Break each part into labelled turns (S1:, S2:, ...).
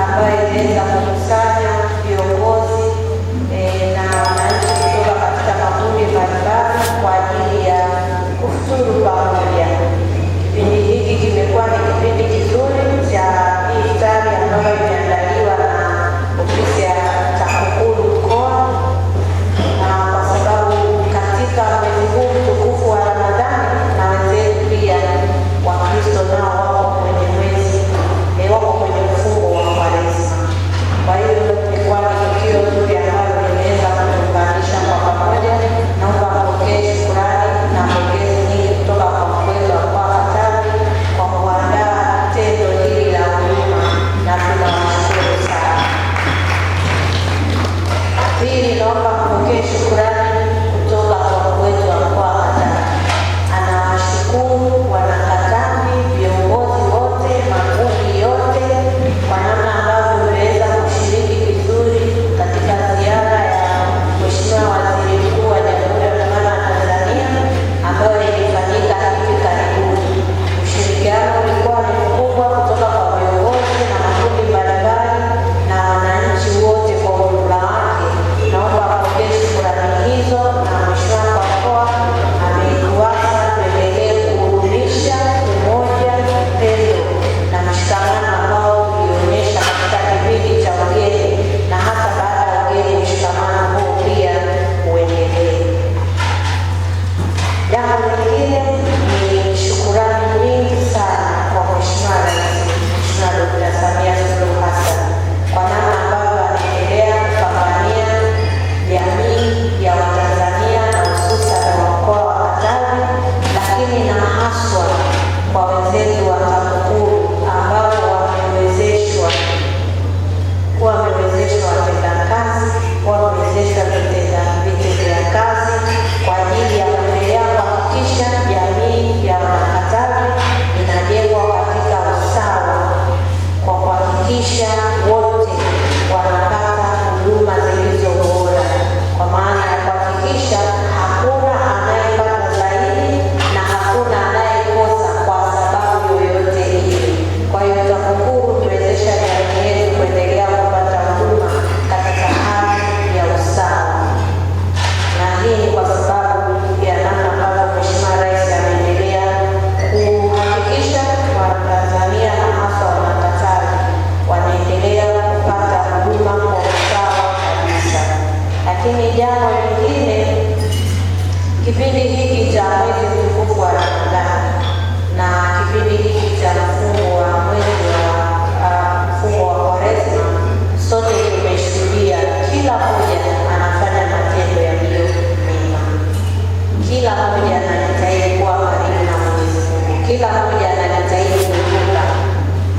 S1: ambayo imeweza kukusanya viongozi na wananchi kutoka katika makundi mbalimbali kwa ajili ya kufuturu pamoja. Kipindi hiki kimekuwa ni kipindi kizuri cha iftari ambayo imeandaliwa na ofisi ya TAKUKURU mkoa, na kwa sababu katika mwezi huu mtukufu wa Ramadhani na wenzetu pia Wakristo nao wako kwenye mwezi wako kwenye mfungo wa Kwaresma. Kwa hiyo ilikuwa ni tukio zuri ambalo limeweza kutuunganisha kwa pamoja. Naomba mpokee shukrani na pongezi nyingi kutoka kwa mkuu wa mkoa wa Katavi kwa kuandaa tendo hili la huduma, na tunawashukuru sana. Pili, naomba mpokee shukrani kutoka kwa mkuu wetu wa mkoa wa Katavi. Anawashukuru wanakatavi, viongozi wote, makundi yote kwa namna ambavyo mmeweza kushiriki vizuri katika ziara ya Mheshimiwa Waziri Mkuu wa Jamhuri ya Muungano wa Tanzania ambayo ilifanyika hivi karibuni. Ushirikiano ulikuwa ni mkubwa kutoka kwa viongozi na makundi mbalimbali na wananchi wote kwa ujumla wake. Naomba kupokea shukrani hizo, na Mheshimiwa kwa mkoa ametuasa tuendelee kudumisha umoja, upendo na mshikamano ambao ulionyesha katika kipindi cha ugeni, na hata baada ya ugeni mshikamano huu pia uendelee. Jambo lingine ni shukurani nyingi sana kwa Mheshimiwa Rais, Mheshimiwa Dkt. Samia Suluhu Hassan kwa namna ambavyo anaendelea kupambania jamii ya Watanzania na hususan wa mkoa wa Katavi, lakini na haswa kwa wenzetu wa TAKUKURU ambao wamewezeshwa watenda kazi, wamewezeshwa vitendea kazi kwa ajili ya kuendelea kuhakikisha jamii ya Wanakatavi inajengwa katika usawa, kwa kuhakikisha wote wanapata huduma zilizo bora, kwa maana ya kuhakikisha hakuna anayepata zaidi na hakuna anayekosa kwa sababu yoyote ile. Kwa hiyo TAKUKURU kuwezesha jamii yetu kuendelea kupata huduma katika hali ya usawa, na hii ni kwa sababu ya namna ambavyo Mheshimiwa Rais ameendelea kuhakikisha Watanzania na hasa Wanakatavi wanaendelea kupata huduma kwa usawa kabisa. Lakini jambo lingine, kipindi hiki cha mwezi mtukufu wa Ramadhani na kipindi hiki cha mfungo wa Kwaresma, sote tumeshuhudia kila mmoja anafanya matendo yaliyo mema. Kila mmoja anajitahidi kuwa karibu na Mwenyezi Mungu. Kila mmoja anajitahidi kuepuka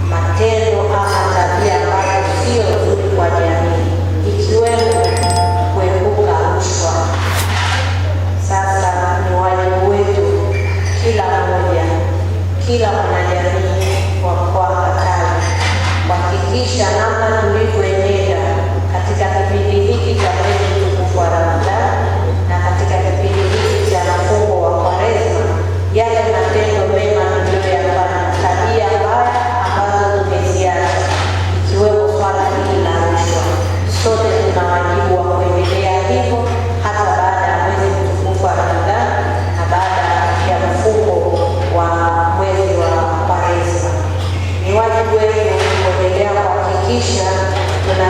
S1: matendo ama tabia ambazo sio nzuri kwa jamii, ikiwemo kuepuka rushwa. Sasa ni wajibu wetu kila mwanajamii wa mkoa wa Katavi kuhakikisha namna tulivyoenenda katika kipindi hiki cha mwezi mtukufu wa Ramadhani na katika kipindi hiki cha mfungo wa Kwaresma, yale matendo mema tuliyoyafanya, tabia mbaya ambazo tumeziacha, ikiwemo swala hili la rushwa, sote tuna wajibu wa kuendelea hivyo hata baada ya mwezi mtukufu wa Ramadhani na baada ya mfungo wa mwezi wa Kwaresma. Ni wajibu wetu kuendelea kuhakikisha tuna